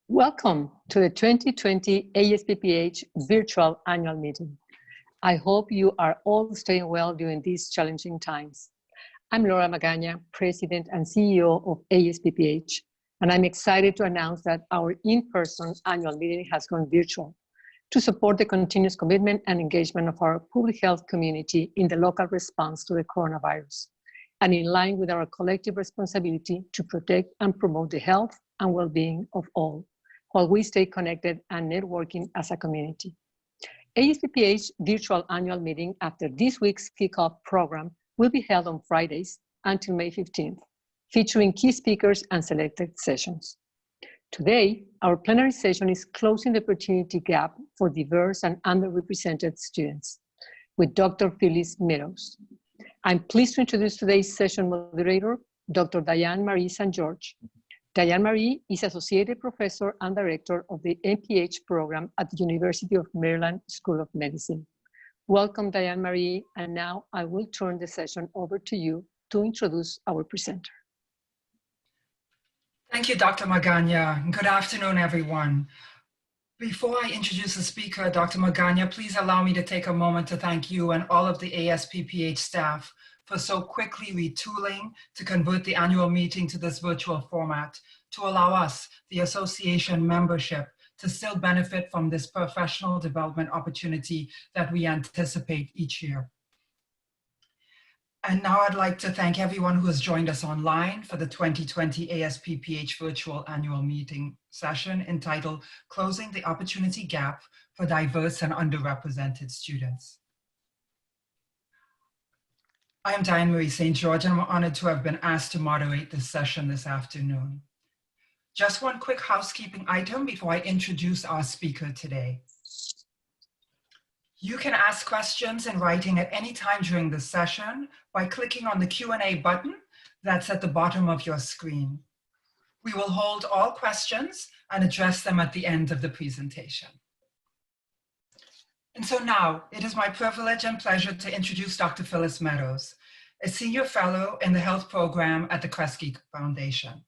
Welcome to the 2020 ASPPH Virtual Annual Meeting. I hope you are all staying well during these challenging times. I'm Laura Magaña, President and CEO of ASPPH, and I'm excited to announce that our in-person annual meeting has gone virtual to support the continuous commitment and engagement of our public health community in the local response to the coronavirus, and in line with our collective responsibility to protect and promote the health and well-being of all, while we stay connected and networking as a community. ASPPH virtual annual meeting after this week's kickoff program will be held on Fridays until May 15th, featuring key speakers and selected sessions. Today, our plenary session is closing the opportunity gap for diverse and underrepresented students with Dr. Phyllis Meadows. I'm pleased to introduce today's session moderator, Dr. Diane Marie St. George. Diane Marie is Associate Professor and Director of the MPH program at the University of Maryland School of Medicine. Welcome, Diane Marie, and now I will turn the session over to you to introduce our presenter. Thank you, Dr. Magaña. Good afternoon, everyone. Before I introduce the speaker, Dr. Magaña, please allow me to take a moment to thank you and all of the ASPPH staff for so quickly retooling to convert the annual meeting to this virtual format to allow us, the association membership, to still benefit from this professional development opportunity that we anticipate each year. And now I'd like to thank everyone who has joined us online for the 2020 ASPPH virtual annual meeting session entitled Closing the Opportunity Gap for Diverse and Underrepresented Students. I am Diane Marie St. George, and I'm honored to have been asked to moderate this session this afternoon. Just one quick housekeeping item before I introduce our speaker today. You can ask questions in writing at any time during the session by clicking on the Q&A button that's at the bottom of your screen. We will hold all questions and address them at the end of the presentation. And so now, it is my privilege and pleasure to introduce Dr. Phyllis Meadows, a senior fellow in the health program at the Kresge Foundation.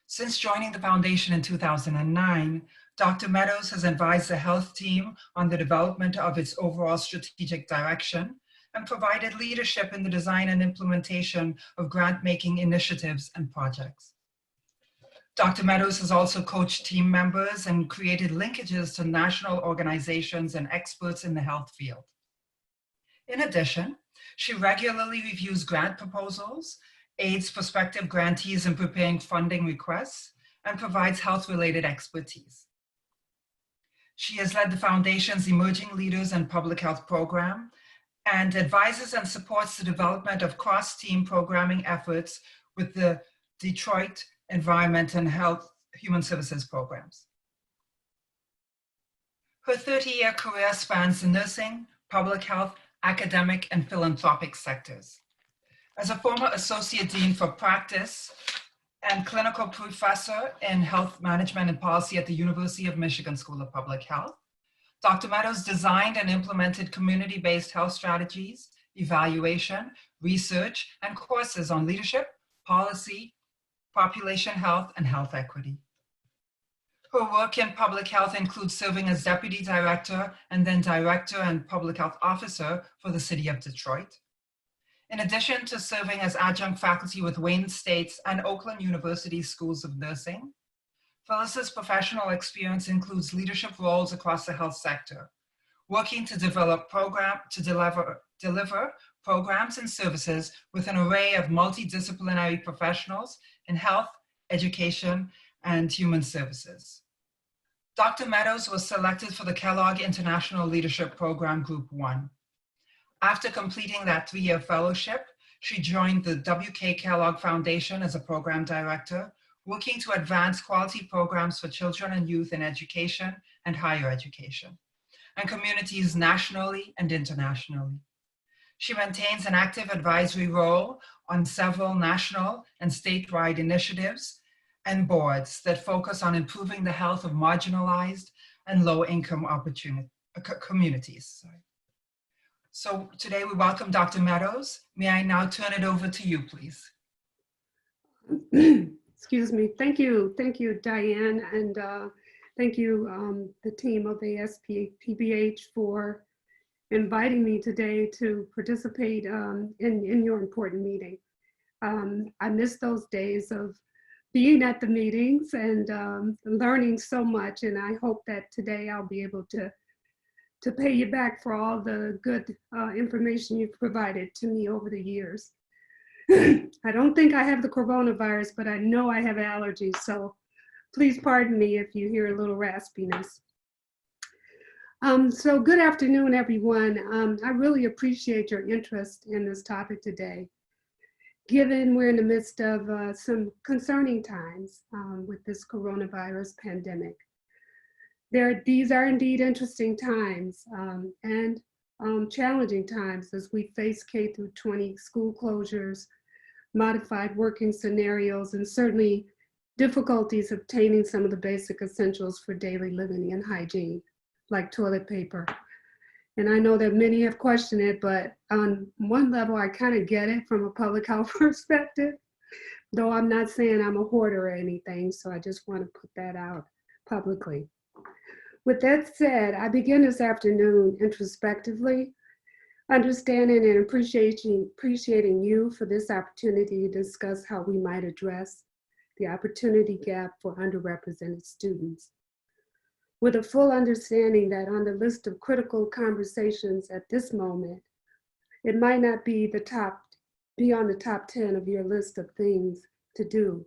Since joining the foundation in 2009, Dr. Meadows has advised the health team on the development of its overall strategic direction and provided leadership in the design and implementation of grant-making initiatives and projects. Dr. Meadows has also coached team members and created linkages to national organizations and experts in the health field. In addition, she regularly reviews grant proposals, aids prospective grantees in preparing funding requests, and provides health-related expertise. She has led the Foundation's Emerging Leaders in Public Health program and advises and supports the development of cross-team programming efforts with the Detroit Environment and Health Human Services programs. Her 30-year career spans the nursing, public health, academic, and philanthropic sectors. As a former Associate Dean for Practice and Clinical Professor in Health Management and Policy at the University of Michigan School of Public Health, Dr. Meadows designed and implemented community-based health strategies, evaluation, research, and courses on leadership, policy, population health, and health equity. Her work in public health includes serving as Deputy Director and then Director and Public Health Officer for the City of Detroit. In addition to serving as adjunct faculty with Wayne State's and Oakland University Schools of Nursing, Phyllis's professional experience includes leadership roles across the health sector, working to deliver programs and services with an array of multidisciplinary professionals in health, education, and human services. Dr. Meadows was selected for the Kellogg International Leadership Program Group 1. After completing that 3-year fellowship, she joined the W.K. Kellogg Foundation as a program director, working to advance quality programs for children and youth in education and higher education, and communities nationally and internationally. She maintains an active advisory role on several national and statewide initiatives and boards that focus on improving the health of marginalized and low-income communities. So today we welcome Dr. Meadows. May I now turn it over to you, please? Excuse me. Thank you, Diane. And Thank you, the team of ASPPBH, for inviting me today to participate in your important meeting. I miss those days of being at the meetings and learning so much, and I hope that today I'll be able to pay you back for all the good information you've provided to me over the years. I don't think I have the coronavirus, but I know I have allergies, so please pardon me if you hear a little raspiness. So good afternoon, everyone. I really appreciate your interest in this topic today, given we're in the midst of some concerning times with this coronavirus pandemic. These are indeed interesting times and challenging times as we face K through 20 school closures, modified working scenarios, and certainly difficulties obtaining some of the basic essentials for daily living and hygiene, like toilet paper. And I know that many have questioned it, but on one level, I kind of get it from a public health perspective, though I'm not saying I'm a hoarder or anything, so I just want to put that out publicly. With that said, I begin this afternoon introspectively, understanding and appreciating you for this opportunity to discuss how we might address the opportunity gap for underrepresented students, with a full understanding that on the list of critical conversations at this moment, it might not be on the top 10 of your list of things to do.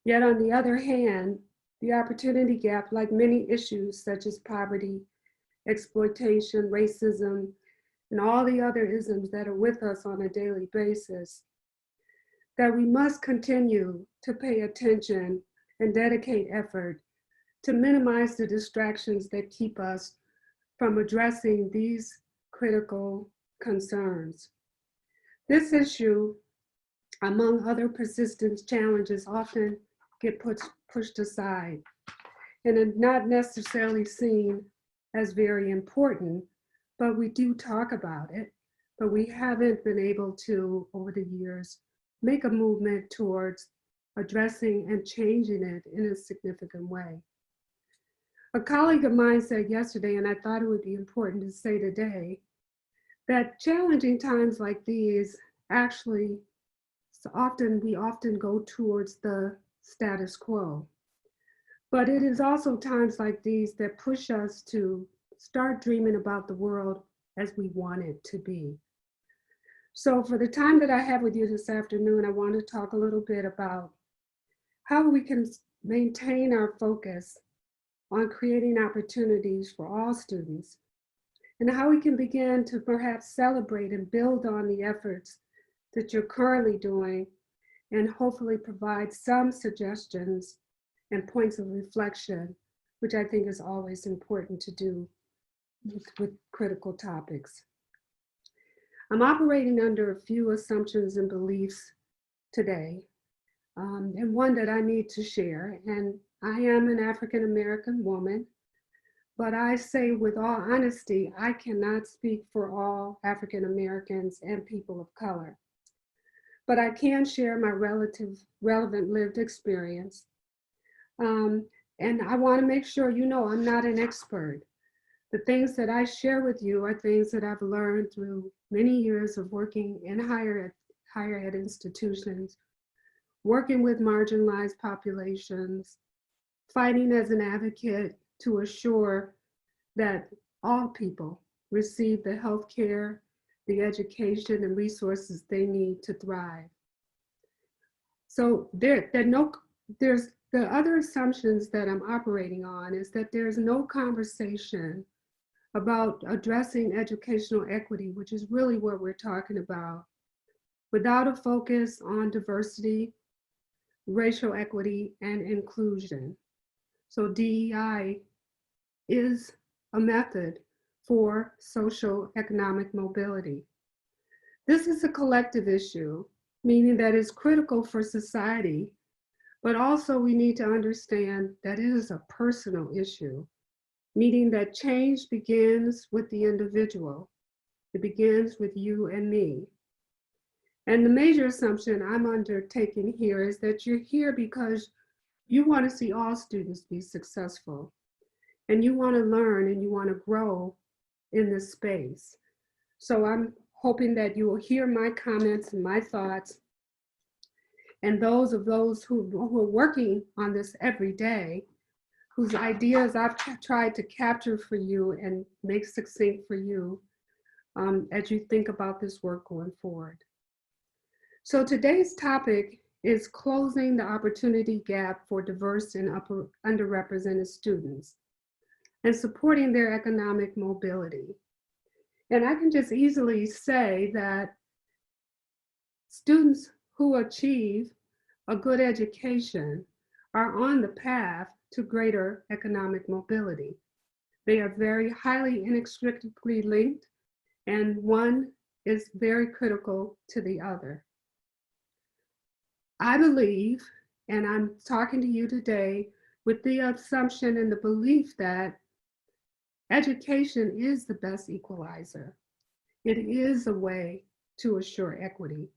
Yet on the other hand, the opportunity gap, like many issues such as poverty, exploitation, racism, and all the other isms that are with us on a daily basis, that we must continue to pay attention and dedicate effort to minimize the distractions that keep us from addressing these critical concerns. This issue, among other persistent challenges, often get pushed aside and are not necessarily seen as very important, but we do talk about it, but we haven't been able to, over the years, make a movement towards addressing and changing it in a significant way. A colleague of mine said yesterday, and I thought it would be important to say today, that challenging times like these actually, we often go towards the status quo. But it is also times like these that push us to start dreaming about the world as we want it to be. So for the time that I have with you this afternoon, I want to talk a little bit about how we can maintain our focus on creating opportunities for all students, and how we can begin to perhaps celebrate and build on the efforts that you're currently doing, and hopefully provide some suggestions and points of reflection, which I think is always important to do with critical topics. I'm operating under a few assumptions and beliefs today, and one that I need to share. And I am an African-American woman, but I say with all honesty, I cannot speak for all African-Americans and people of color. But I can share my relevant lived experience. And I want to make sure you know I'm not an expert. The things that I share with you are things that I've learned through many years of working in higher ed institutions, working with marginalized populations, fighting as an advocate to assure that all people receive the health care, the education, and resources they need to thrive. So there's the other assumptions that I'm operating on is that there's no conversation about addressing educational equity, which is really what we're talking about, without a focus on diversity, racial equity, and inclusion. So DEI is a method for social economic mobility. This is a collective issue, meaning that it's critical for society, but also we need to understand that it is a personal issue, meaning that change begins with the individual. It begins with you and me. And the major assumption I'm undertaking here is that you're here because You want to see all students be successful, and you want to learn and you want to grow in this space. So I'm hoping that you will hear my comments and my thoughts, and those who are working on this every day, whose ideas I've tried to capture for you and make succinct for you as you think about this work going forward. So today's topic is closing the opportunity gap for diverse and underrepresented students and supporting their economic mobility. And I can just easily say that students who achieve a good education are on the path to greater economic mobility. They are very highly inextricably linked, and one is very critical to the other. I believe, and I'm talking to you today with the assumption and the belief that education is the best equalizer. It is a way to assure equity,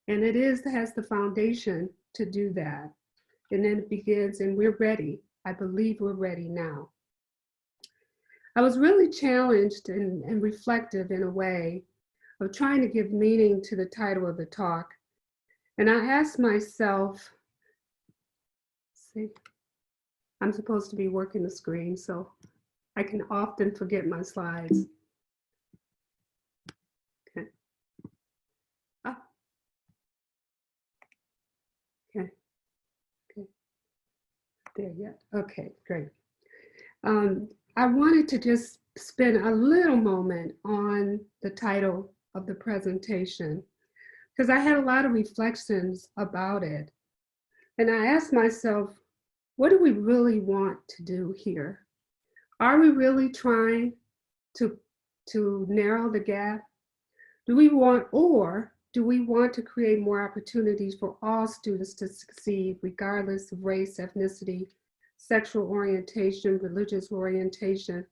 and it has the foundation to do that. And then it begins, and we're ready. I believe we're ready now. I was really challenged and reflective in a way of trying to give meaning to the title of the talk. And I asked myself, see, I'm supposed to be working the screen, so I can often forget my slides. Okay. Ah. Okay. Okay. There yet. Okay, great. I wanted to just spend a little moment on the title of the presentation, because I had a lot of reflections about it. And I asked myself, what do we really want to do here? Are we really trying to narrow the gap? Do we want to create more opportunities for all students to succeed, regardless of race, ethnicity, sexual orientation, religious orientation,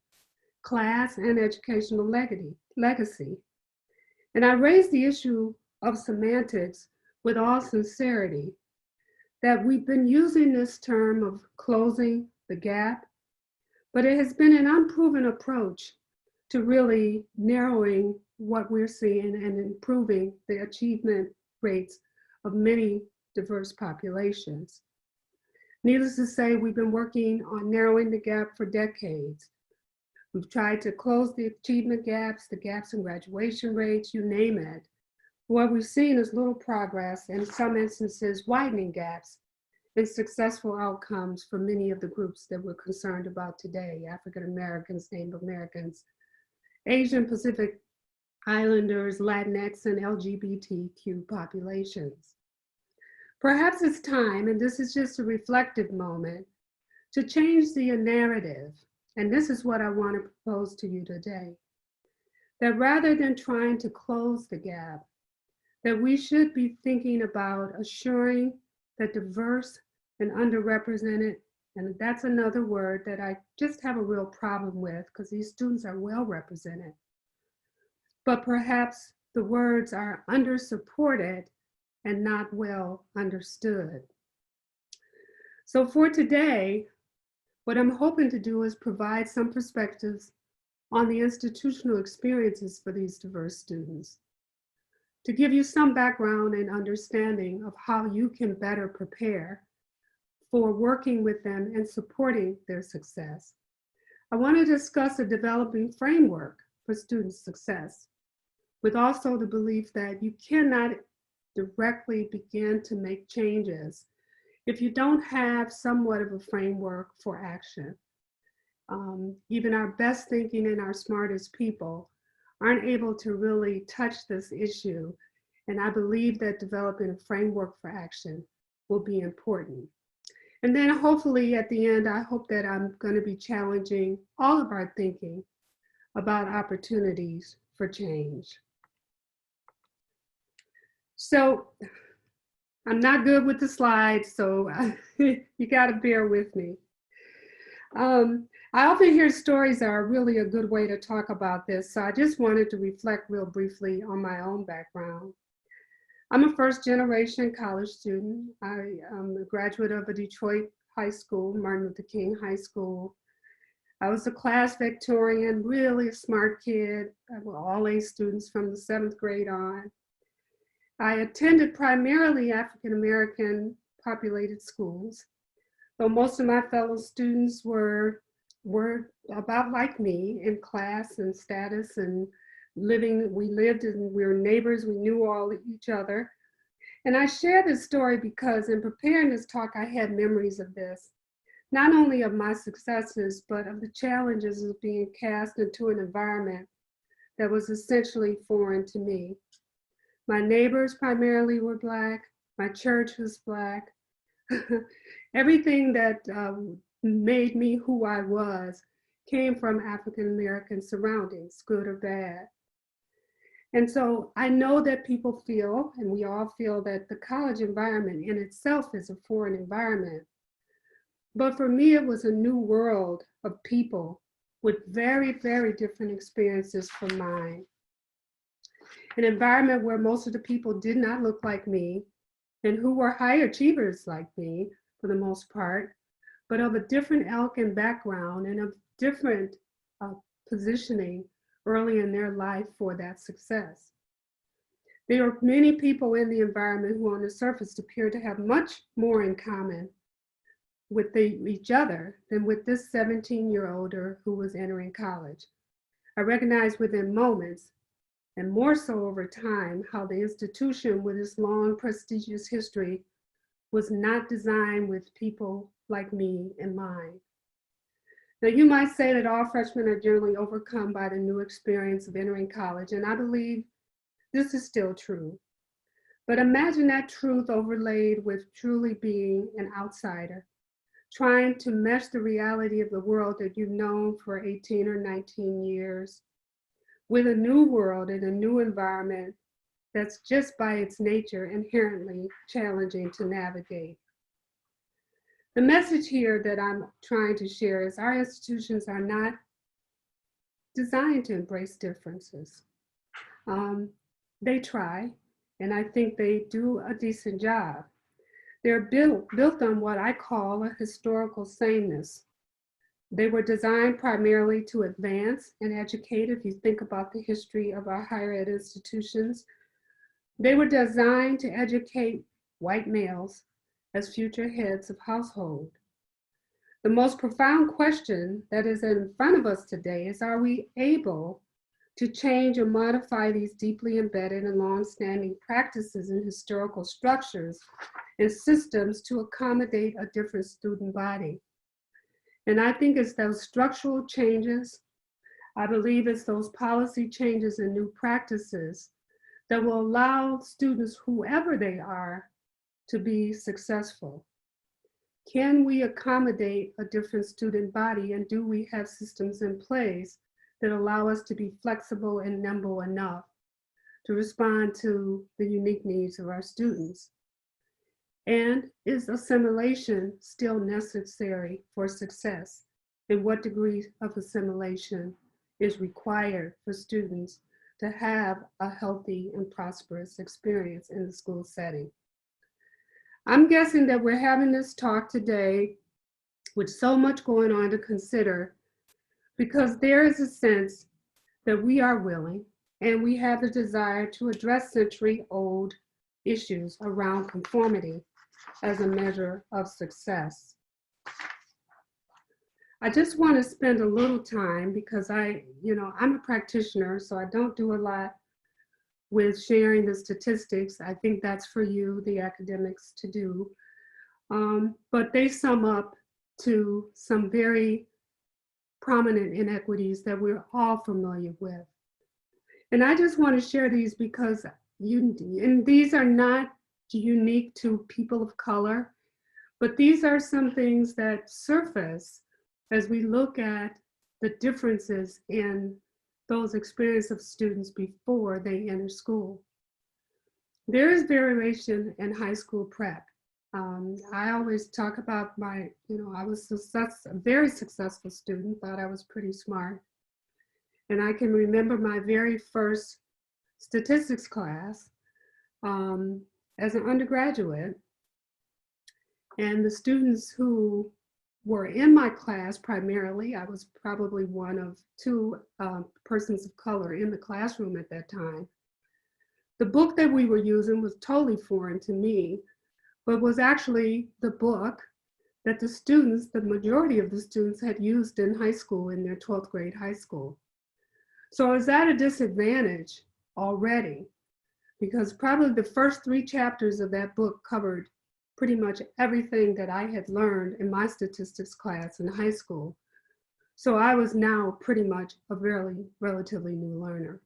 class, and educational legacy? And I raised the issue of semantics with all sincerity, that we've been using this term of closing the gap, but it has been an unproven approach to really narrowing what we're seeing and improving the achievement rates of many diverse populations. Needless to say, we've been working on narrowing the gap for decades. We've tried to close the achievement gaps, the gaps in graduation rates, you name it. What we've seen is little progress, and in some instances, widening gaps in successful outcomes for many of the groups that we're concerned about today: African Americans, Native Americans, Asian Pacific Islanders, Latinx, and LGBTQ populations. Perhaps it's time, and this is just a reflective moment, to change the narrative. And this is what I want to propose to you today. That rather than trying to close the gap, that we should be thinking about assuring that diverse and underrepresented, and that's another word that I just have a real problem with, because these students are well represented, but perhaps the words are under-supported and not well understood. So for today, what I'm hoping to do is provide some perspectives on the institutional experiences for these diverse students, to give you some background and understanding of how you can better prepare for working with them and supporting their success. I want to discuss a developing framework for student success, with also the belief that you cannot directly begin to make changes if you don't have somewhat of a framework for action. Even our best thinking and our smartest people aren't able to really touch this issue. And I believe that developing a framework for action will be important. And then hopefully at the end, I hope that I'm going to be challenging all of our thinking about opportunities for change. So I'm not good with the slides, so you got to bear with me. I often hear stories that are really a good way to talk about this, so I just wanted to reflect real briefly on my own background. I'm a first-generation college student. I am a graduate of a Detroit high school, Martin Luther King High School. I was a class Victorian, really a smart kid. I was all A students from the 7th grade on. I attended primarily African-American populated schools, though most of my fellow students were about like me in class and status and living. We lived and we were neighbors, we knew all each other. And I share this story because in preparing this talk, I had memories of this, not only of my successes, but of the challenges of being cast into an environment that was essentially foreign to me. My neighbors primarily were Black, my church was Black. Everything that made me who I was came from African-American surroundings, good or bad. And so I know that people feel, and we all feel, that the college environment in itself is a foreign environment. But for me, it was a new world of people with very, very different experiences from mine. An environment where most of the people did not look like me and who were high achievers like me for the most part, but of a different ilk and background and of different positioning early in their life for that success. There are many people in the environment who on the surface appear to have much more in common with each other than with this 17-year-older who was entering college. I recognized within moments, and more so over time, how the institution with its long, prestigious history was not designed with people like me in mind. Now, you might say that all freshmen are generally overcome by the new experience of entering college, and I believe this is still true. But imagine that truth overlaid with truly being an outsider, trying to mesh the reality of the world that you've known for 18 or 19 years with a new world and a new environment that's just by its nature inherently challenging to navigate. The message here that I'm trying to share is our institutions are not designed to embrace differences. They try, and I think they do a decent job. They're built on what I call a historical sameness. They were designed primarily to advance and educate. If you think about the history of our higher ed institutions, they were designed to educate white males as future heads of household. The most profound question that is in front of us today is, are we able to change or modify these deeply embedded and long-standing practices and historical structures and systems to accommodate a different student body? And I think it's those structural changes, I believe it's those policy changes and new practices that will allow students, whoever they are, to be successful. Can we accommodate a different student body, and do we have systems in place that allow us to be flexible and nimble enough to respond to the unique needs of our students? And is assimilation still necessary for success? And what degree of assimilation is required for students to have a healthy and prosperous experience in the school setting? I'm guessing that we're having this talk today with so much going on to consider because there is a sense that we are willing and we have the desire to address century-old issues around conformity as a measure of success. I just want to spend a little time because I'm a practitioner, so I don't do a lot with sharing the statistics. I think that's for you, the academics, to do. But they sum up to some very prominent inequities that we're all familiar with. And I just want to share these because these are not unique to people of color, but these are some things that surface as we look at the differences in those experiences of students before they enter school. There is variation in high school prep. I always talk about I was a very successful student, thought I was pretty smart. And I can remember my very first statistics class as an undergraduate. And the students who were in my class primarily, I was probably one of two persons of color in the classroom at that time. The book that we were using was totally foreign to me, but was actually the book that the students, the majority of the students, had used in high school, in their 12th grade high school. So I was at a disadvantage already, because probably the first 3 chapters of that book covered pretty much everything that I had learned in my statistics class in high school. So I was now pretty much a relatively new learner.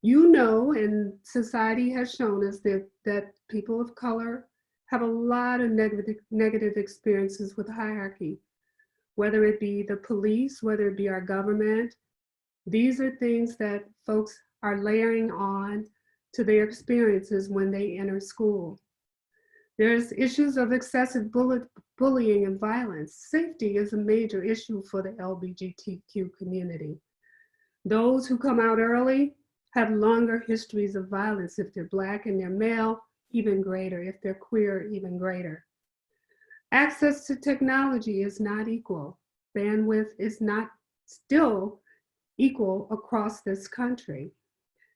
You know, and society has shown us that people of color have a lot of negative experiences with hierarchy, whether it be the police, whether it be our government. These are things that folks are layering on to their experiences when they enter school. There's issues of excessive bullying and violence. Safety is a major issue for the LGBTQ community. Those who come out early have longer histories of violence. If they're Black and they're male, even greater. If they're queer, even greater. Access to technology is not equal. Bandwidth is not still equal across this country.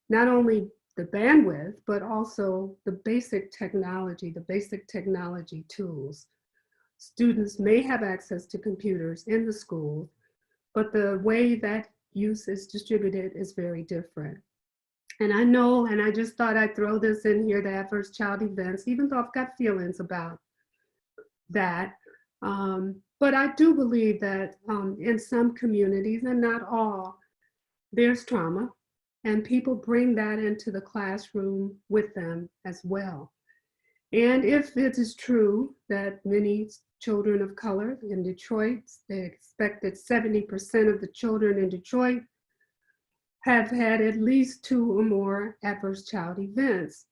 Not only the bandwidth, but also the basic technology tools. Students may have access to computers in the school, but the way that use is distributed is very different. And I know, and I just thought I'd throw this in here, the adverse child events, even though I've got feelings about that. But I do believe that in some communities, and not all, there's trauma, and people bring that into the classroom with them as well. And if it is true that many children of color in Detroit, they expect that 70% of the children in Detroit have had at least 2 or more adverse child events,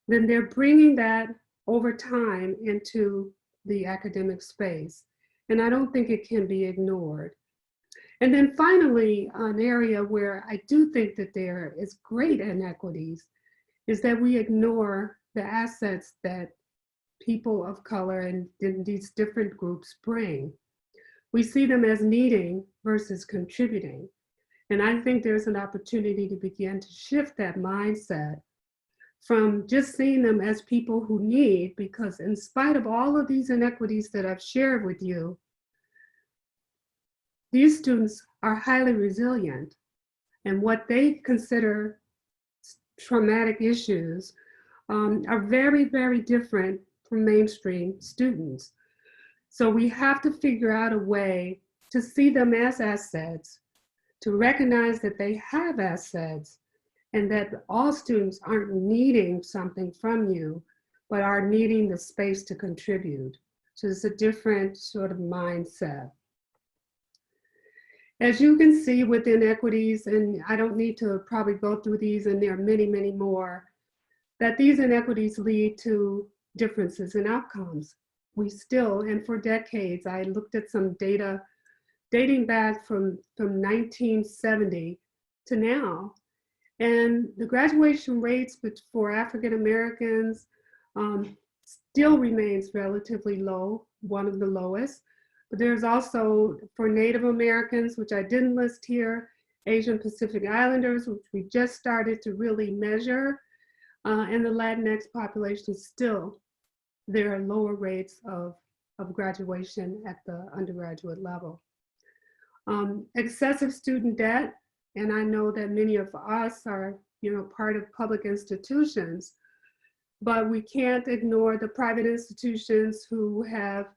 then they're bringing that over time into the academic space. And I don't think it can be ignored. And then finally, an area where I do think that there is great inequities is that we ignore the assets that people of color and these different groups bring. We see them as needing versus contributing. And I think there's an opportunity to begin to shift that mindset from just seeing them as people who need, because in spite of all of these inequities that I've shared with you, these students are highly resilient, and what they consider traumatic issues are very, very different from mainstream students. So we have to figure out a way to see them as assets, to recognize that they have assets, and that all students aren't needing something from you, but are needing the space to contribute. So it's a different sort of mindset. As you can see with inequities, and I don't need to probably go through these, and there are many, many more, that these inequities lead to differences in outcomes. We still, and for decades, I looked at some data dating back from 1970 to now, and the graduation rates for African Americans still remains relatively low, one of the lowest. But there's also, for Native Americans, which I didn't list here, Asian Pacific Islanders, which we just started to really measure, and the Latinx population still, there are lower rates of graduation at the undergraduate level. Excessive student debt, and I know that many of us are, part of public institutions, but we can't ignore the private institutions who have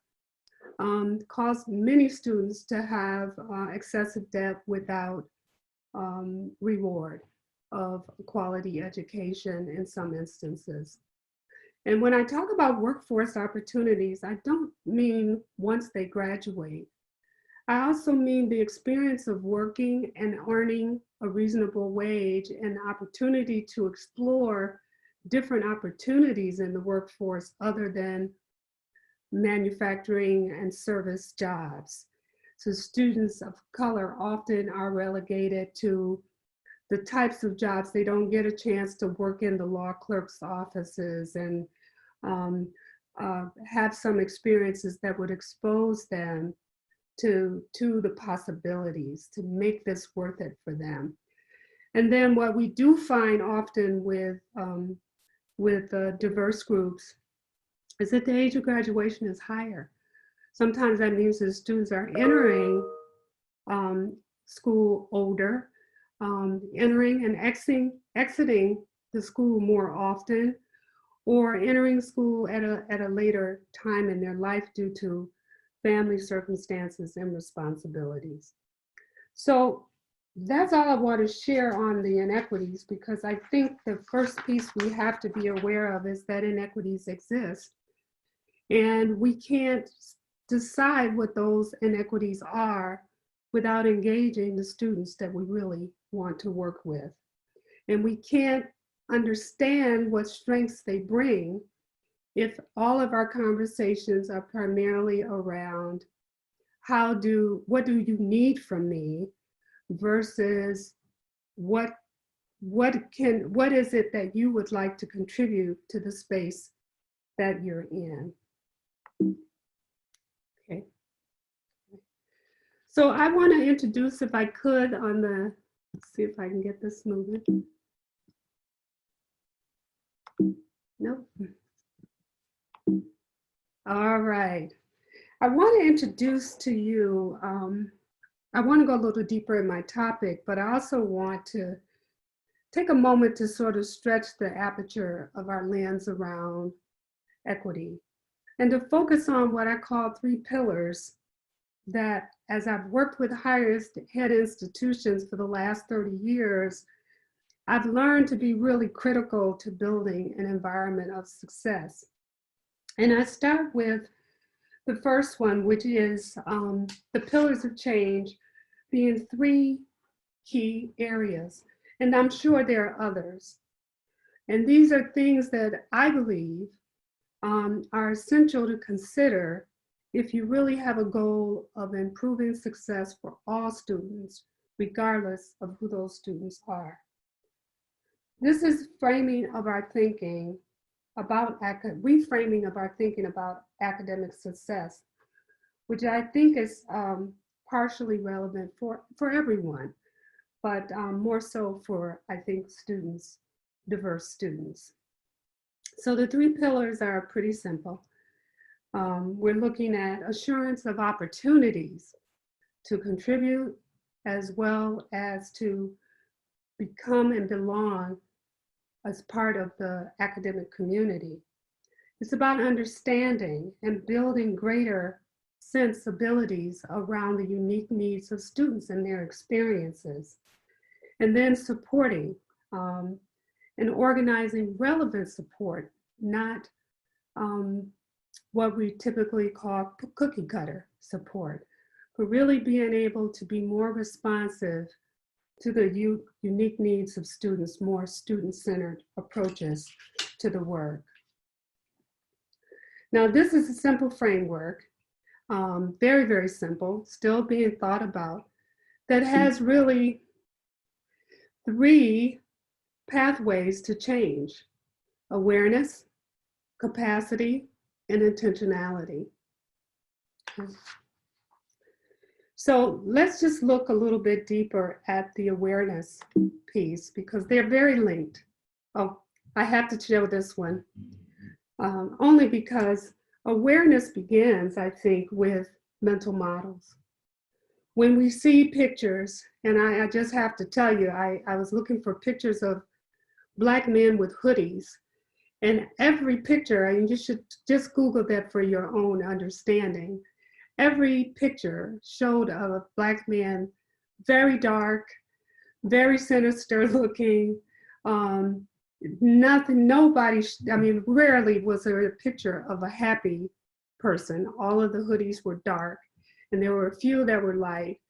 caused many students to have excessive debt without reward of quality education in some instances. And when I talk about workforce opportunities, I don't mean once they graduate. I also mean the experience of working and earning a reasonable wage and the opportunity to explore different opportunities in the workforce other than manufacturing and service jobs. So students of color often are relegated to the types of jobs. They don't get a chance to work in the law clerk's offices and have some experiences that would expose them to the possibilities, to make this worth it for them. And then what we do find often with diverse groups is that the age of graduation is higher. Sometimes that means the students are entering school older, entering and exiting the school more often, or entering school at a later time in their life due to family circumstances and responsibilities. So that's all I want to share on the inequities, because I think the first piece we have to be aware of is that inequities exist. And we can't decide what those inequities are without engaging the students that we really want to work with. And we can't understand what strengths they bring if all of our conversations are primarily around what do you need from me versus what is it that you would like to contribute to the space that you're in. Okay. So I want to introduce, if I could, let's see if I can get this moving. Nope. All right. I want to introduce to you, I want to go a little deeper in my topic, but I also want to take a moment to sort of stretch the aperture of our lens around equity and to focus on what I call 3 pillars that, as I've worked with higher ed institutions for the last 30 years, I've learned to be really critical to building an environment of success. And I start with the first one, which is the pillars of change being 3 key areas. And I'm sure there are others. And these are things that I believe are essential to consider if you really have a goal of improving success for all students, regardless of who those students are. This is framing of our thinking about reframing of our thinking about academic success, which I think is partially relevant for everyone, but more so for, I think, students, diverse students. So the 3 pillars are pretty simple. We're looking at assurance of opportunities to contribute, as well as to become and belong as part of the academic community. It's about understanding and building greater sensibilities around the unique needs of students and their experiences, and then supporting and organizing relevant support, not what we typically call cookie cutter support, but really being able to be more responsive to the unique needs of students, more student-centered approaches to the work. Now, this is a simple framework, very, very simple, still being thought about, that has really 3 pathways to change: awareness, capacity, and intentionality. So let's just look a little bit deeper at the awareness piece, because they're very linked. Oh, I have to show this one, only because awareness begins, I think, with mental models. When we see pictures, and I just have to tell you, I was looking for pictures of Black men with hoodies, and every picture, and you should just Google that for your own understanding, every picture showed a Black man, very dark, very sinister looking, rarely was there a picture of a happy person. All of the hoodies were dark, and there were a few that were light.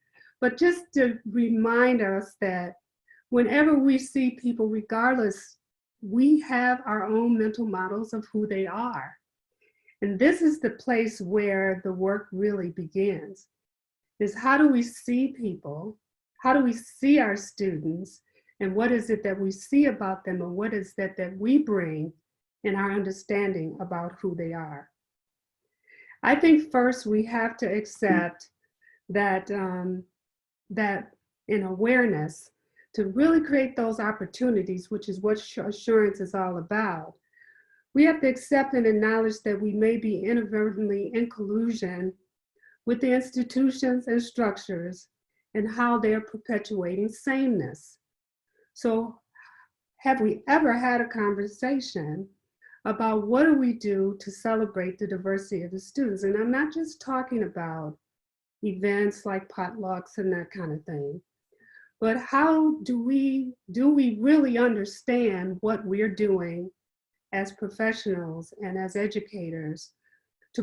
But just to remind us that whenever we see people, regardless, we have our own mental models of who they are. And this is the place where the work really begins, is how do we see people? How do we see our students? And what is it that we see about them? And what is that we bring in our understanding about who they are? I think first we have to accept that, that in awareness, to really create those opportunities, which is what assurance is all about, we have to accept and acknowledge that we may be inadvertently in collusion with the institutions and structures and how they're perpetuating sameness. So have we ever had a conversation about what do we do to celebrate the diversity of the students? And I'm not just talking about events like potlucks and that kind of thing, but how do we really understand what we're doing as professionals and as educators to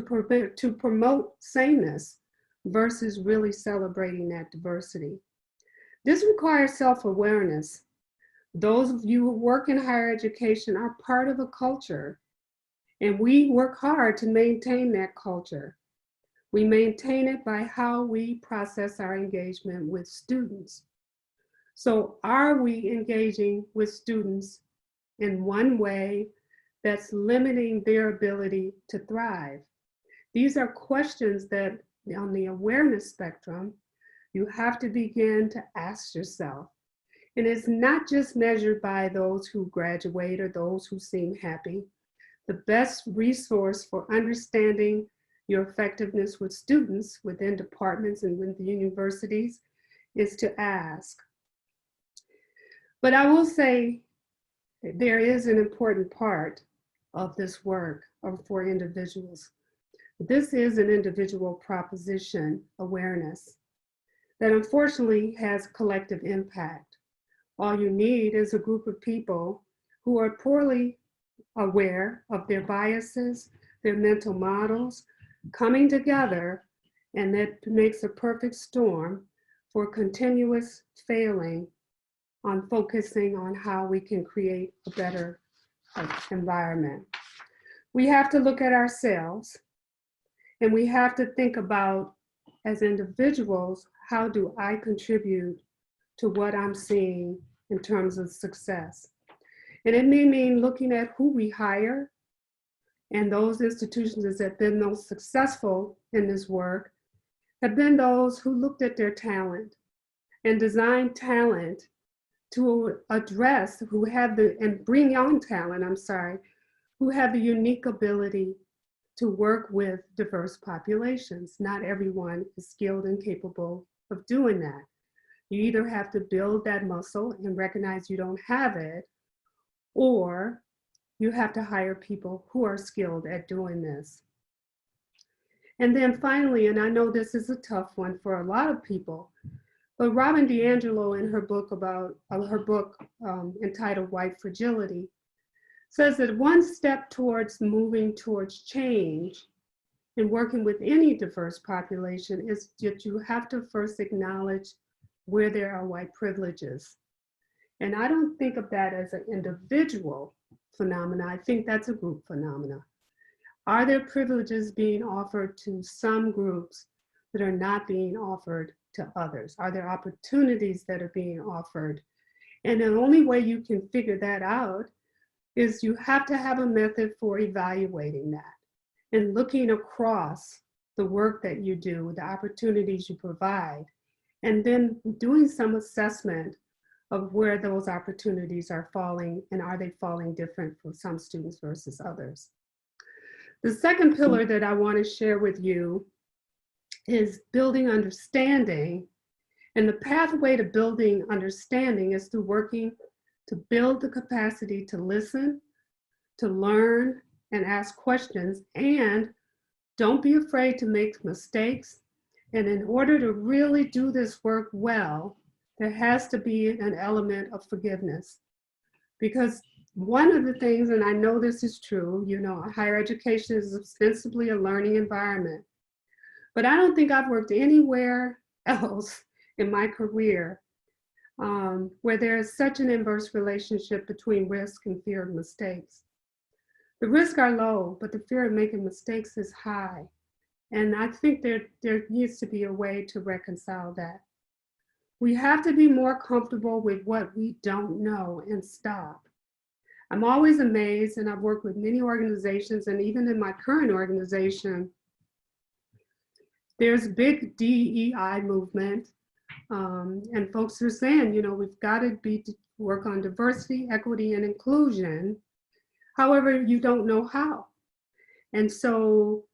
promote sameness versus really celebrating that diversity? This requires self-awareness. Those of you who work in higher education are part of a culture, and we work hard to maintain that culture. We maintain it by how we process our engagement with students. So are we engaging with students in one way that's limiting their ability to thrive? These are questions that on the awareness spectrum, you have to begin to ask yourself. And it's not just measured by those who graduate or those who seem happy. The best resource for understanding your effectiveness with students within departments and within universities is to ask. But I will say there is an important part of this work for individuals. This is an individual proposition awareness that unfortunately has collective impact. All you need is a group of people who are poorly aware of their biases, their mental models, coming together, and that makes a perfect storm for continuous failing on focusing on how we can create a better environment. We have to look at ourselves, and we have to think about, as individuals, how do I contribute to what I'm seeing in terms of success? And it may mean looking at who we hire, and those institutions that have been most successful in this work have been those who looked at their talent and designed talent to address, who have the, and bring on talent, who have the unique ability to work with diverse populations. Not everyone is skilled and capable of doing that. You either have to build that muscle and recognize you don't have it, or you have to hire people who are skilled at doing this. And then finally, and I know this is a tough one for a lot of people, but Robin DiAngelo in her book entitled White Fragility says that one step towards moving towards change and working with any diverse population is that you have to first acknowledge where there are white privileges. And I don't think of that as an individual phenomena. I think that's a group phenomena. Are there privileges being offered to some groups that are not being offered to others? Are there opportunities that are being offered? And the only way you can figure that out is you have to have a method for evaluating that and looking across the work that you do, the opportunities you provide, and then doing some assessment of where those opportunities are falling, and are they falling different for some students versus others. The second pillar that I want to share with you is building understanding. And the pathway to building understanding is through working to build the capacity to listen, to learn, and ask questions, and don't be afraid to make mistakes. And in order to really do this work well, there has to be an element of forgiveness. Because one of the things, and I know this is true, you know, higher education is ostensibly a learning environment, but I don't think I've worked anywhere else in my career where there is such an inverse relationship between risk and fear of mistakes. The risks are low, but the fear of making mistakes is high. And I think there needs to be a way to reconcile that. We have to be more comfortable with what we don't know and stop. I'm always amazed, and I've worked with many organizations, and even in my current organization, There's big DEI movement, and folks are saying, you know, we've got to work on diversity, equity, and inclusion. However, you don't know how. And so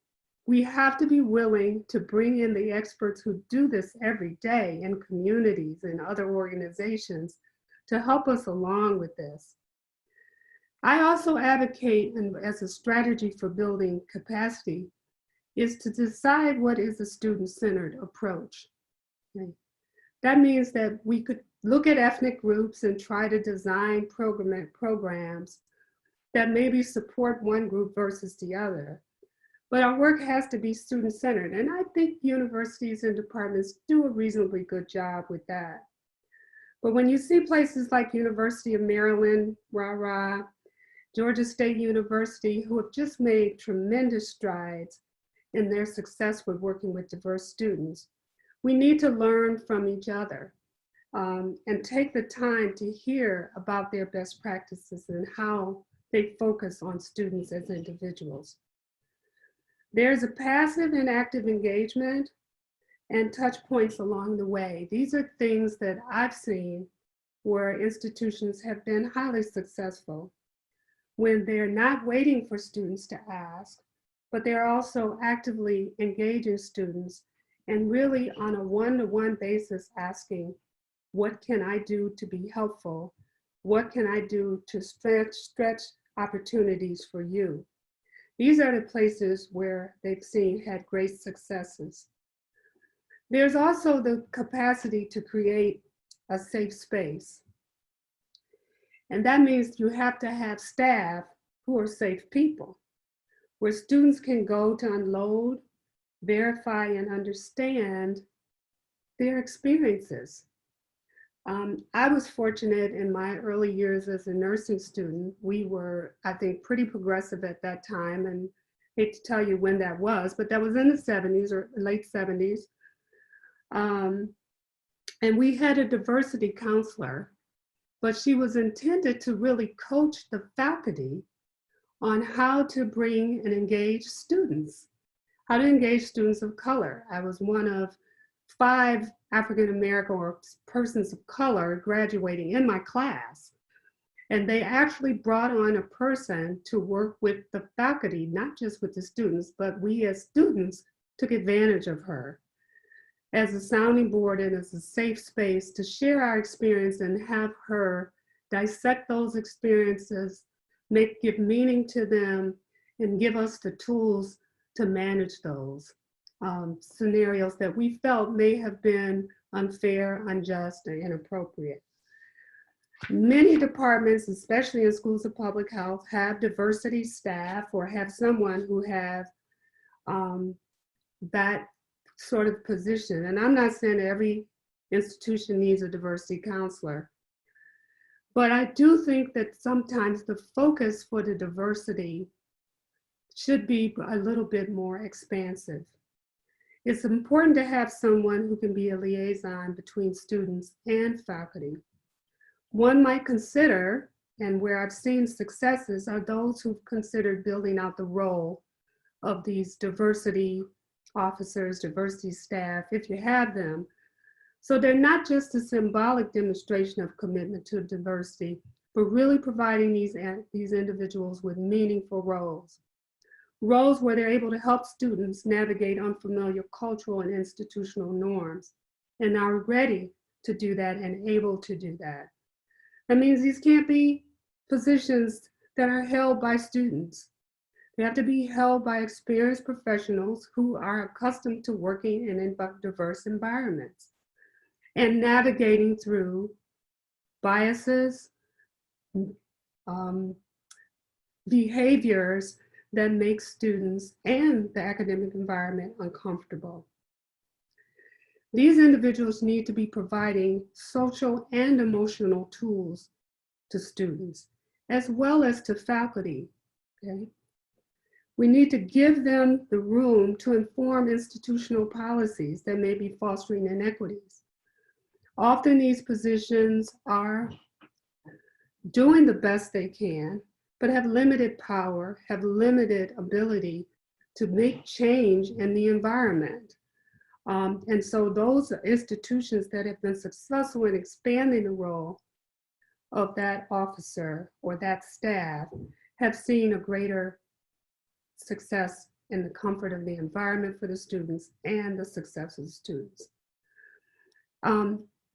we have to be willing to bring in the experts who do this every day in communities and other organizations to help us along with this. I also advocate, and as a strategy for building capacity, is to decide what is a student-centered approach. Okay? That means that we could look at ethnic groups and try to design programs that maybe support one group versus the other. But our work has to be student-centered, and I think universities and departments do a reasonably good job with that. But when you see places like University of Maryland, rah-rah, Georgia State University, who have just made tremendous strides in their success with working with diverse students, we need to learn from each other and take the time to hear about their best practices and how they focus on students as individuals. There's a passive and active engagement and touch points along the way. These are things that I've seen where institutions have been highly successful when they're not waiting for students to ask, but they're also actively engaging students and really on a one-to-one basis asking, what can I do to be helpful? What can I do to stretch opportunities for you? These are the places where they've had great successes. There's also the capacity to create a safe space. And that means you have to have staff who are safe people, where students can go to unload, verify, and understand their experiences. I was fortunate in my early years as a nursing student. We were, I think, pretty progressive at that time, and I hate to tell you when that was, but that was in the 70s or late 70s. And we had a diversity counselor, but she was intended to really coach the faculty on how to bring and engage students, how to engage students of color. I was one of 5 African-American or persons of color graduating in my class. And they actually brought on a person to work with the faculty, not just with the students, but we as students took advantage of her as a sounding board and as a safe space to share our experience and have her dissect those experiences, give meaning to them, and give us the tools to manage those scenarios that we felt may have been unfair, unjust, and inappropriate. Many departments, especially in schools of public health, have diversity staff or have someone who have that sort of position. And I'm not saying every institution needs a diversity counselor, but I do think that sometimes the focus for the diversity should be a little bit more expansive. It's important to have someone who can be a liaison between students and faculty. One might consider, and where I've seen successes, are those who've considered building out the role of these diversity officers, diversity staff, if you have them. So they're not just a symbolic demonstration of commitment to diversity, but really providing these individuals with meaningful roles. Roles where they're able to help students navigate unfamiliar cultural and institutional norms and are ready to do that and able to do that. That means these can't be positions that are held by students. They have to be held by experienced professionals who are accustomed to working in diverse environments and navigating through biases, behaviors that make students and the academic environment uncomfortable. These individuals need to be providing social and emotional tools to students, as well as to faculty, okay? We need to give them the room to inform institutional policies that may be fostering inequities. Often these positions are doing the best they can, but have limited power, have limited ability to make change in the environment. And so those institutions that have been successful in expanding the role of that officer or that staff have seen a greater success in the comfort of the environment for the students and the success of the students.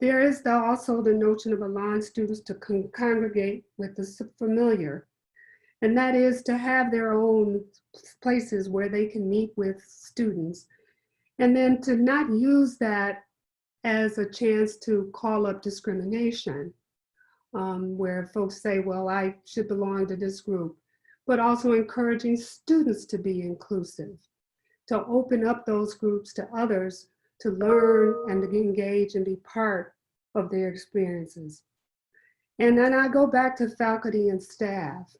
There is also the notion of allowing students to congregate with the familiar, and that is to have their own places where they can meet with students, and then to not use that as a chance to call up discrimination, where folks say, well, I should belong to this group, but also encouraging students to be inclusive, to open up those groups to others, to learn and to engage and be part of their experiences. And then I go back to faculty and staff,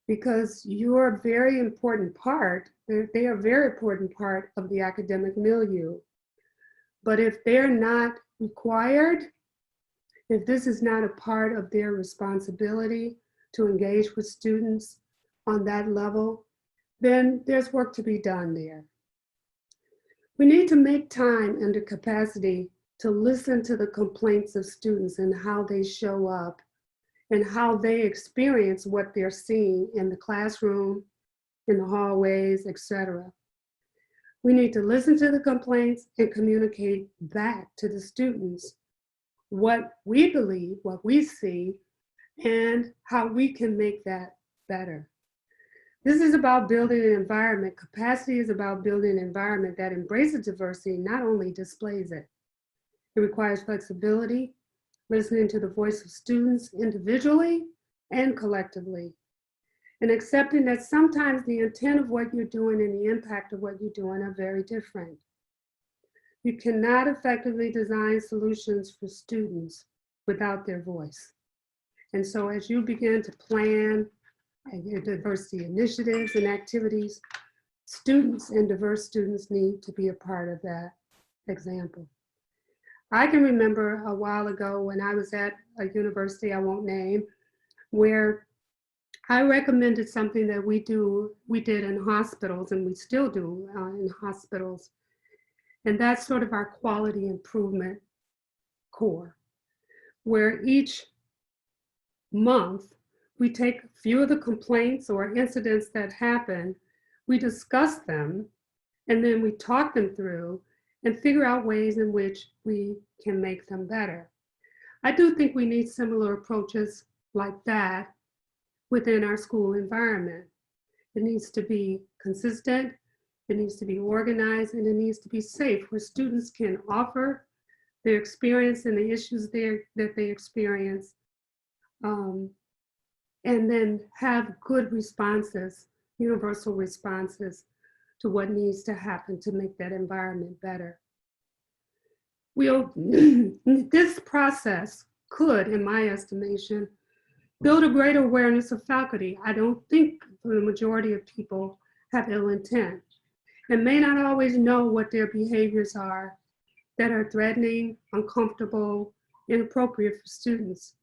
because you're a very important part, they are a very important part of the academic milieu. But if they're not required, if this is not a part of their responsibility to engage with students on that level, then there's work to be done there. We need to make time and the capacity to listen to the complaints of students and how they show up and how they experience what they're seeing in the classroom, in the hallways, etc. We need to listen to the complaints and communicate back to the students what we believe, what we see, and how we can make that better. This is about building an environment. Capacity is about building an environment that embraces diversity, not only displays it. It requires flexibility, listening to the voice of students individually and collectively, and accepting that sometimes the intent of what you're doing and the impact of what you're doing are very different. You cannot effectively design solutions for students without their voice. And so as you begin to plan your diversity initiatives and activities, students and diverse students need to be a part of that example. I can remember a while ago when I was at a university I won't name, where I recommended something that we did in hospitals, and we still do in hospitals. And that's sort of our quality improvement core, where each month we take a few of the complaints or incidents that happen, we discuss them, and then we talk them through and figure out ways in which we can make them better. I do think we need similar approaches like that within our school environment. It needs to be consistent, it needs to be organized, and it needs to be safe, where students can offer their experience and the issues that they experience, and then have good responses, universal responses to what needs to happen to make that environment better. This process could, in my estimation, build a greater awareness of faculty. I don't think the majority of people have ill intent and may not always know what their behaviors are that are threatening, uncomfortable, inappropriate for students.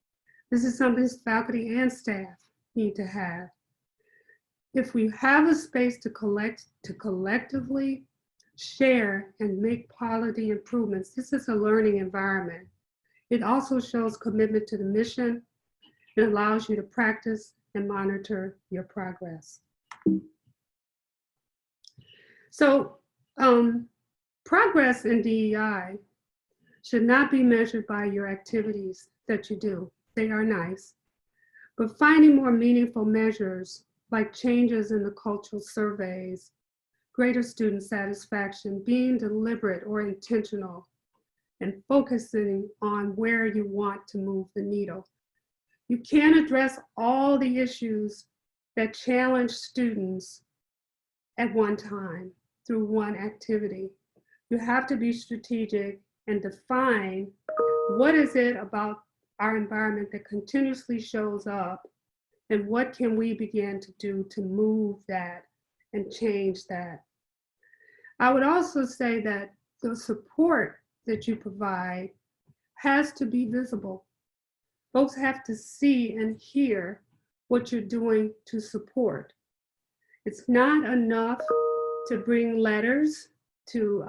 This is something faculty and staff need to have. If we have a space to collectively share and make quality improvements, this is a learning environment. It also shows commitment to the mission. It allows you to practice and monitor your progress. So progress in DEI should not be measured by your activities that you do. They are nice, but finding more meaningful measures like changes in the cultural surveys, greater student satisfaction, being deliberate or intentional, and focusing on where you want to move the needle. You can't address all the issues that challenge students at one time through one activity. You have to be strategic and define what is it about our environment that continuously shows up, and what can we begin to do to move that and change that. I would also say that the support that you provide has to be visible. Folks have to see and hear what you're doing to support. It's not enough to bring letters to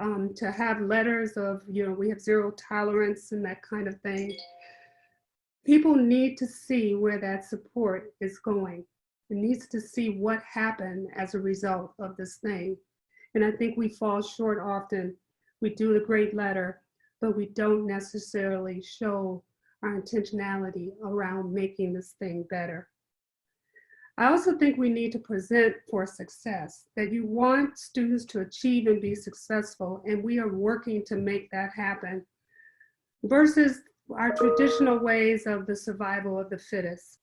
have letters of, we have zero tolerance and that kind of thing. People need to see where that support is going. It needs to see what happened as a result of this thing. And I think we fall short often. We do the great letter, but we don't necessarily show our intentionality around making this thing better. I also think we need to present for success, that you want students to achieve and be successful, and we are working to make that happen, versus our traditional ways of the survival of the fittest,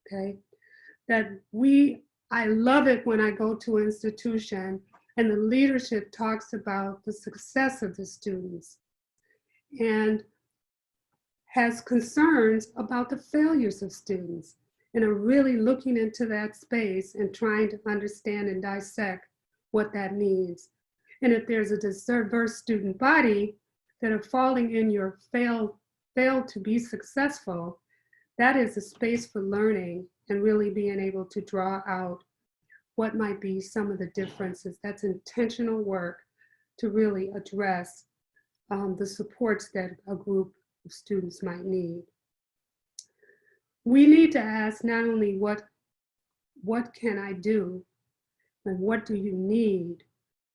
okay? I love it when I go to an institution and the leadership talks about the success of the students and has concerns about the failures of students, and are really looking into that space and trying to understand and dissect what that means. And if there's a diverse student body that are falling in your fail to be successful, that is a space for learning and really being able to draw out what might be some of the differences. That's intentional work to really address the supports that a group of students might need. We need to ask not only what can I do and what do you need,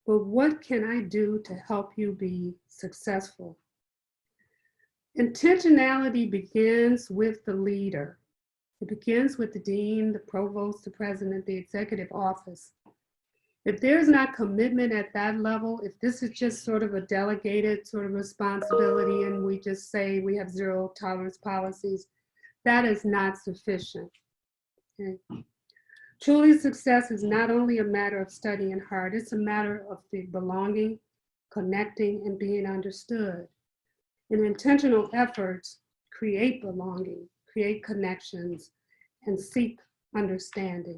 but what can I do to help you be successful? Intentionality begins with the leader. It begins with the dean, the provost, the president, the executive office. If there's not commitment at that level, if this is just sort of a delegated sort of responsibility and we just say we have zero tolerance policies, that is not sufficient. Okay? Truly, success is not only a matter of studying hard, it's a matter of the belonging, connecting, and being understood. And intentional efforts create belonging, create connections, and seek understanding.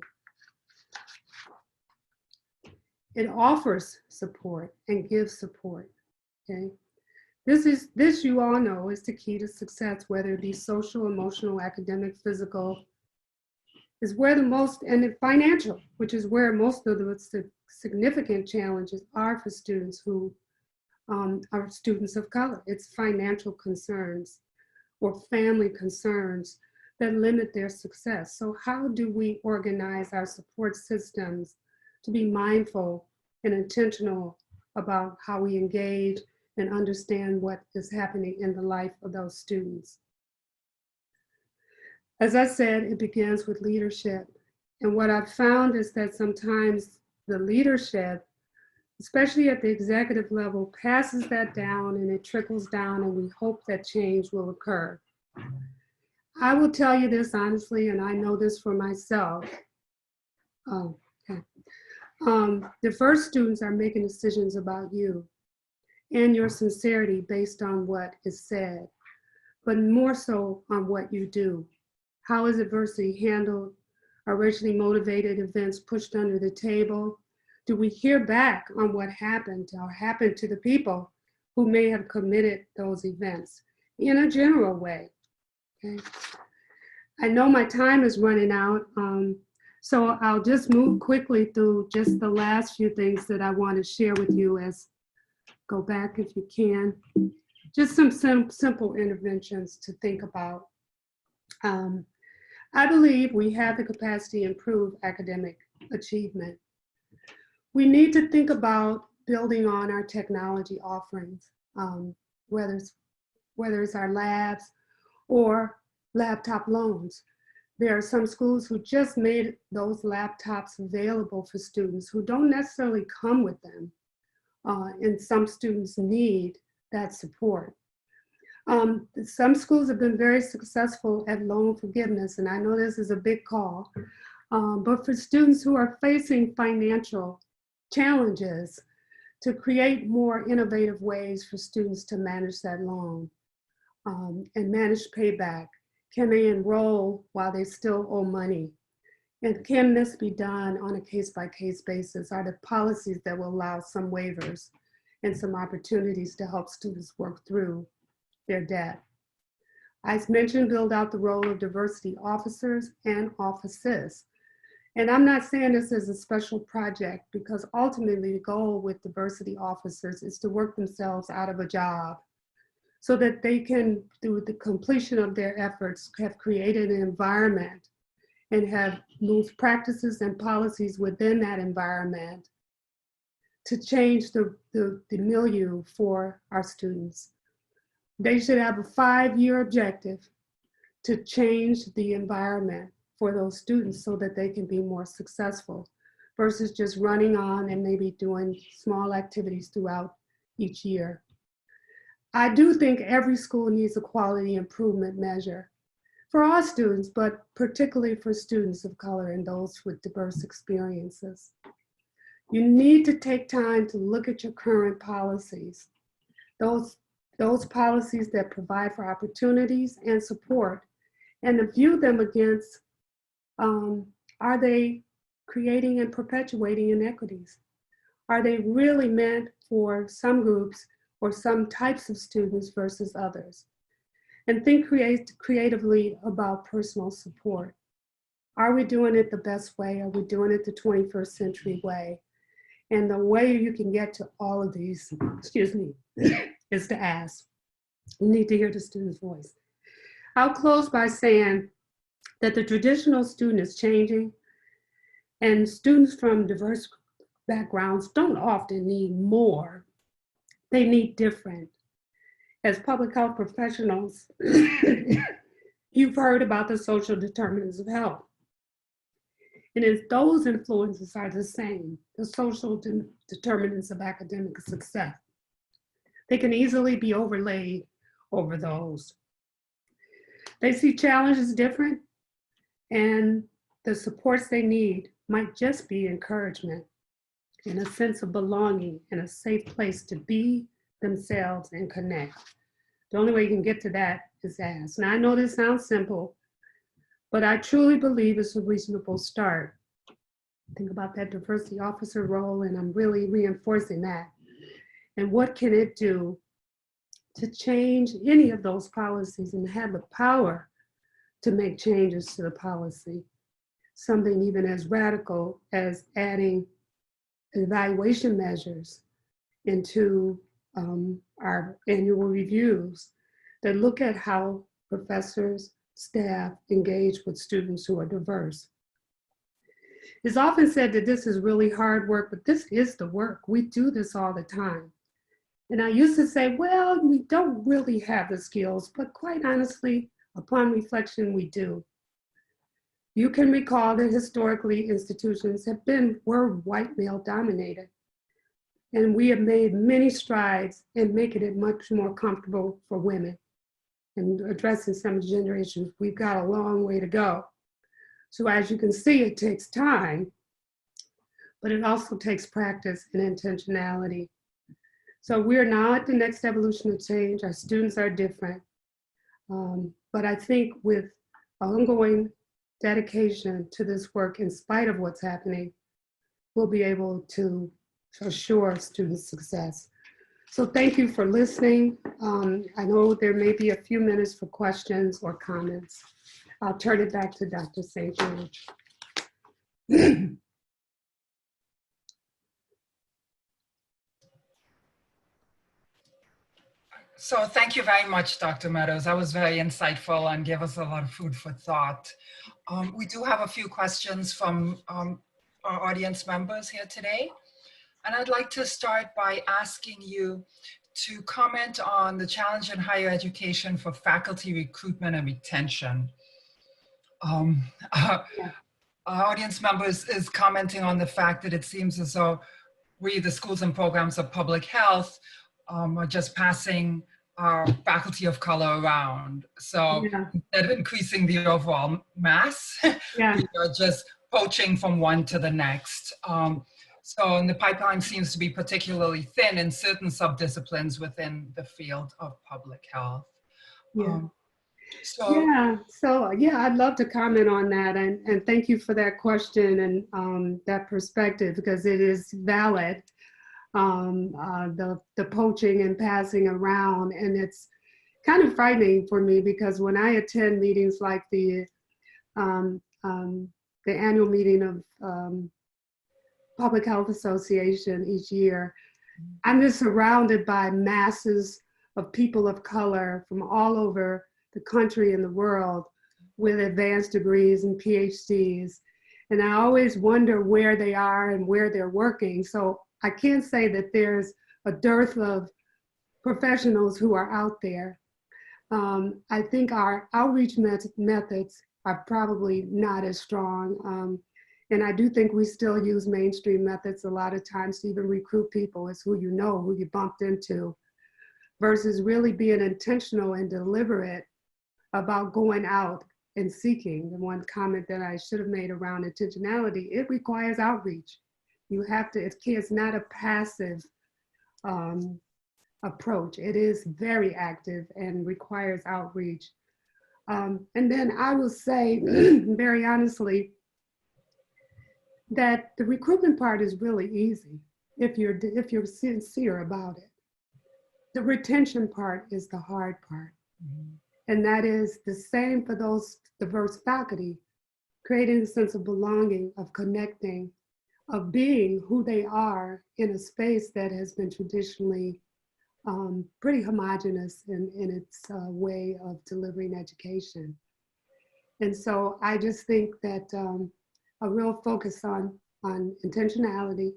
It offers support and gives support, okay? This you all know is the key to success, whether it be social, emotional, academic, physical, is where the most, and financial, which is where most of the significant challenges are for students who are students of color. It's financial concerns or family concerns that limit their success. So how do we organize our support systems to be mindful and intentional about how we engage and understand what is happening in the life of those students? As I said, it begins with leadership. And what I've found is that sometimes the leadership, especially at the executive level, passes that down and it trickles down, and we hope that change will occur. I will tell you this honestly, and I know this for myself. Diverse students are making decisions about you and your sincerity based on what is said, but more so on what you do. How is adversity handled? Are racially motivated events pushed under the table? Do we hear back on what happened or happened to the people who may have committed those events in a general way? Okay. I know my time is running out, so I'll just move quickly through just the last few things that I want to share with you. Go back if you can. Just some simple interventions to think about. I believe we have the capacity to improve academic achievement. We need to think about building on our technology offerings, whether it's our labs or laptop loans. There are some schools who just made those laptops available for students who don't necessarily come with them, and some students need that support. Some schools have been very successful at loan forgiveness, and I know this is a big call, but for students who are facing financial challenges, to create more innovative ways for students to manage that loan and manage payback. Can they enroll while they still owe money? And can this be done on a case-by-case basis? Are there policies that will allow some waivers and some opportunities to help students work through their debt? I mentioned build out the role of diversity officers and offices. And I'm not saying this as a special project, because ultimately the goal with diversity officers is to work themselves out of a job so that they can, through the completion of their efforts, have created an environment and have moved practices and policies within that environment to change the milieu for our students. They should have a 5-year objective to change the environment for those students so that they can be more successful versus just running on and maybe doing small activities throughout each year. I do think every school needs a quality improvement measure for all students, but particularly for students of color and those with diverse experiences. You need to take time to look at your current policies, those policies that provide for opportunities and support, and to view them against, are they creating and perpetuating inequities? Are they really meant for some groups or some types of students versus others? And think creatively about personal support. Are we doing it the best way? Are we doing it the 21st century way? And the way you can get to all of these, excuse me, is to ask. You need to hear the student's voice. I'll close by saying that the traditional student is changing, and students from diverse backgrounds don't often need more. They need different. As public health professionals, you've heard about the social determinants of health. And if those influences are the same, the social determinants of academic success, they can easily be overlaid over those. They see challenges different, and the supports they need might just be encouragement and a sense of belonging and a safe place to be themselves and connect. The only way you can get to that is ask. Now, I know this sounds simple, but I truly believe it's a reasonable start. Think about that diversity officer role, and I'm really reinforcing that. And what can it do to change any of those policies and have the power to make changes to the policy? Something even as radical as adding evaluation measures into our annual reviews that look at how professors, staff engage with students who are diverse. It's often said that this is really hard work, but this is the work. We do this all the time. And I used to say, well, we don't really have the skills, but quite honestly, upon reflection, we do. You can recall that historically institutions were white male dominated. And we have made many strides in making it much more comfortable for women and addressing some gender issues. We've got a long way to go. So as you can see, it takes time, but it also takes practice and intentionality. So we're now at the next evolution of change. Our students are different. But I think with ongoing dedication to this work, in spite of what's happening, we'll be able to assure student success. So thank you for listening. I know there may be a few minutes for questions or comments. I'll turn it back to Dr. St. George. So thank you very much, Dr. Meadows. That was very insightful and gave us a lot of food for thought. We do have a few questions from our audience members here today. And I'd like to start by asking you to comment on the challenge in higher education for faculty recruitment and retention. Our audience members is commenting on the fact that it seems as though we, the schools and programs of public health, are just passing our faculty of color around. So instead of increasing the overall mass, we are just poaching from one to the next. So the pipeline seems to be particularly thin in certain subdisciplines within the field of public health. I'd love to comment on that, and thank you for that question and that perspective, because it is valid. The poaching and passing around, and it's kind of frightening for me, because when I attend meetings like the the annual meeting of Public Health Association each year, I'm just surrounded by masses of people of color from all over the country and the world with advanced degrees and PhDs. And I always wonder where they are and where they're working. So I can't say that there's a dearth of professionals who are out there. I think our outreach methods are probably not as strong. And I do think we still use mainstream methods a lot of times to even recruit people as who you know, who you bumped into, versus really being intentional and deliberate about going out and seeking. The one comment that I should have made around intentionality, it requires outreach. You have to, it's not a passive approach. It is very active and requires outreach. And then I will say, very honestly, that the recruitment part is really easy if you're sincere about it. The retention part is the hard part. Mm-hmm. And that is the same for those diverse faculty, creating a sense of belonging, of connecting, of being who they are in a space that has been traditionally pretty homogenous in its way of delivering education. And so I just think that a real focus on intentionality,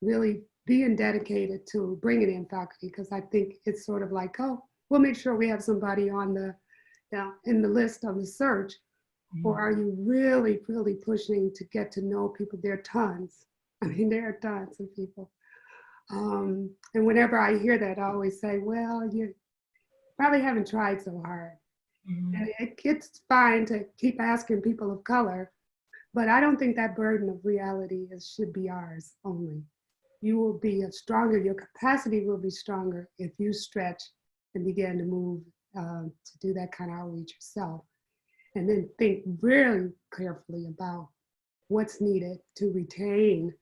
really being dedicated to bringing in faculty, because I think it's sort of like, oh, we'll make sure we have somebody on in the list of the search. Mm-hmm. Or are you really, really pushing to get to know people? There are tons. I mean, there are tons of people. And whenever I hear that, I always say, well, you probably haven't tried so hard. Mm-hmm. And it's fine to keep asking people of color, but I don't think that burden of reality should be ours only. You will be stronger, your capacity will be stronger if you stretch and begin to move to do that kind of outreach yourself. And then think really carefully about what's needed to retain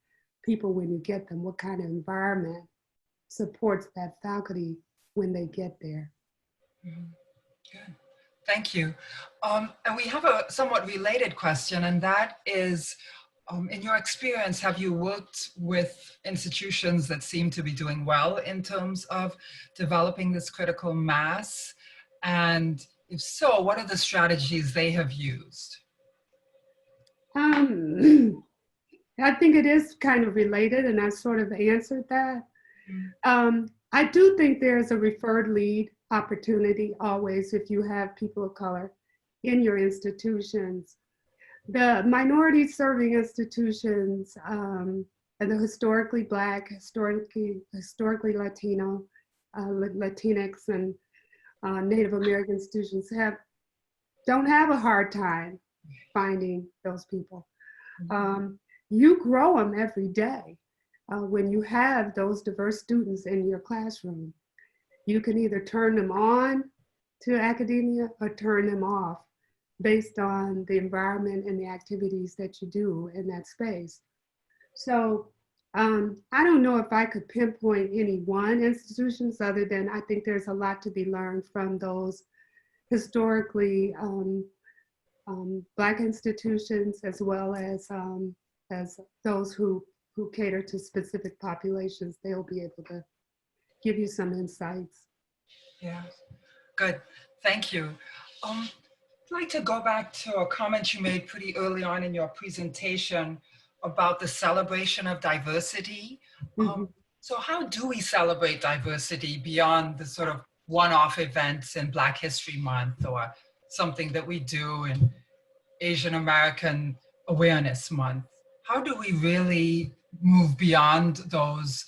people when you get them, what kind of environment supports that faculty when they get there. Mm-hmm. Good. Thank you. And we have a somewhat related question, and that is, in your experience, have you worked with institutions that seem to be doing well in terms of developing this critical mass? And if so, what are the strategies they have used? I think it is kind of related, and I sort of answered that. I do think there's a referred lead opportunity always if you have people of color in your institutions. The minority serving institutions and the historically Black, historically Latino, Latinx, and Native American institutions don't have a hard time finding those people. You grow them every day when you have those diverse students in your classroom. You can either turn them on to academia or turn them off based on the environment and the activities that you do in that space. So I don't know if I could pinpoint any one institutions other than I think there's a lot to be learned from those historically Black institutions, as well as those who cater to specific populations. They'll be able to give you some insights. Yeah, good. Thank you. I'd like to go back to a comment you made pretty early on in your presentation about the celebration of diversity. Mm-hmm. So how do we celebrate diversity beyond the sort of one-off events in Black History Month or something that we do in Asian American Awareness Month? How do we really move beyond those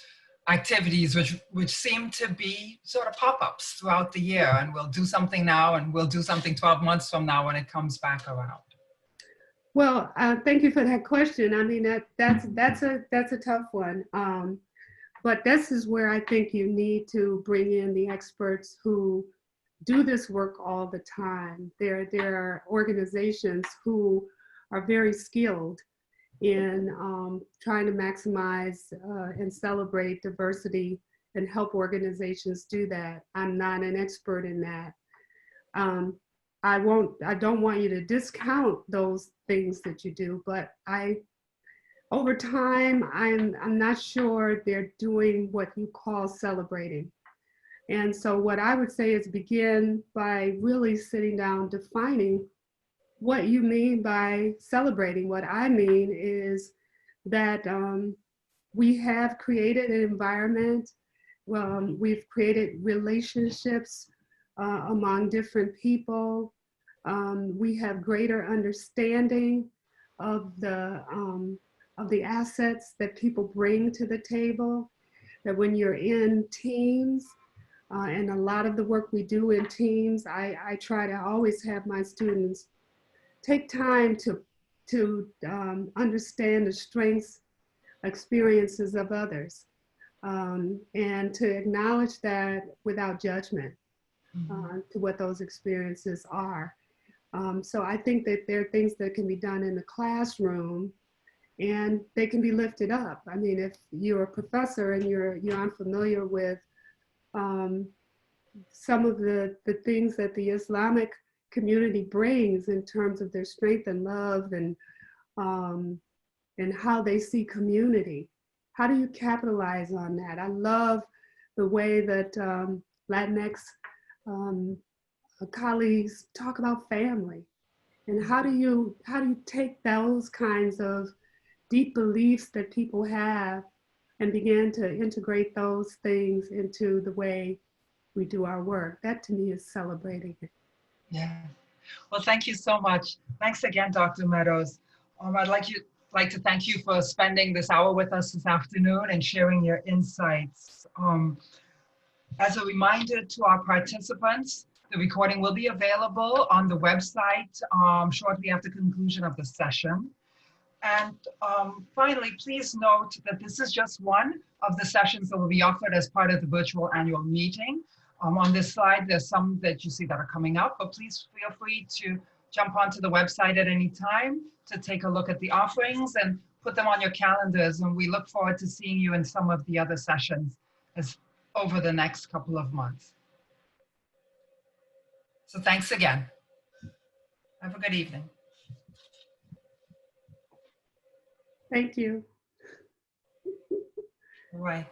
activities which seem to be sort of pop-ups throughout the year, and we'll do something now and we'll do something 12 months from now when it comes back around? Well, thank you for that question. I mean, that's a tough one. But this is where I think you need to bring in the experts who do this work all the time. There are organizations who are very skilled in trying to maximize and celebrate diversity and help organizations do that. I'm not an expert in that. I don't want you to discount those things that you do, but over time, I'm not sure they're doing what you call celebrating. And so what I would say is begin by really sitting down, defining what you mean by celebrating. What I mean is that we have created an environment, we've created relationships among different people. We have greater understanding of the assets that people bring to the table, that when you're in teams, and a lot of the work we do in teams, I try to always have my students take time to understand the strengths, experiences of others, and to acknowledge that without judgment to what those experiences are. So I think that there are things that can be done in the classroom and they can be lifted up. I mean, if you're a professor and you're unfamiliar with some of the things that the Islamic community brings in terms of their strength and love and how they see community, how do you capitalize on that? I love the way that Latinx colleagues talk about family, and how do you take those kinds of deep beliefs that people have and begin to integrate those things into the way we do our work. That to me is celebrating it. Yeah. Well, thank you so much. Thanks again, Dr. Meadows. I'd like to thank you for spending this hour with us this afternoon and sharing your insights. As a reminder to our participants, the recording will be available on the website shortly after conclusion of the session. And finally, please note that this is just one of the sessions that will be offered as part of the virtual annual meeting. On this slide, there's some that you see that are coming up, but please feel free to jump onto the website at any time to take a look at the offerings and put them on your calendars. And we look forward to seeing you in some of the other sessions over the next couple of months. So thanks again. Have a good evening. Thank you. All right.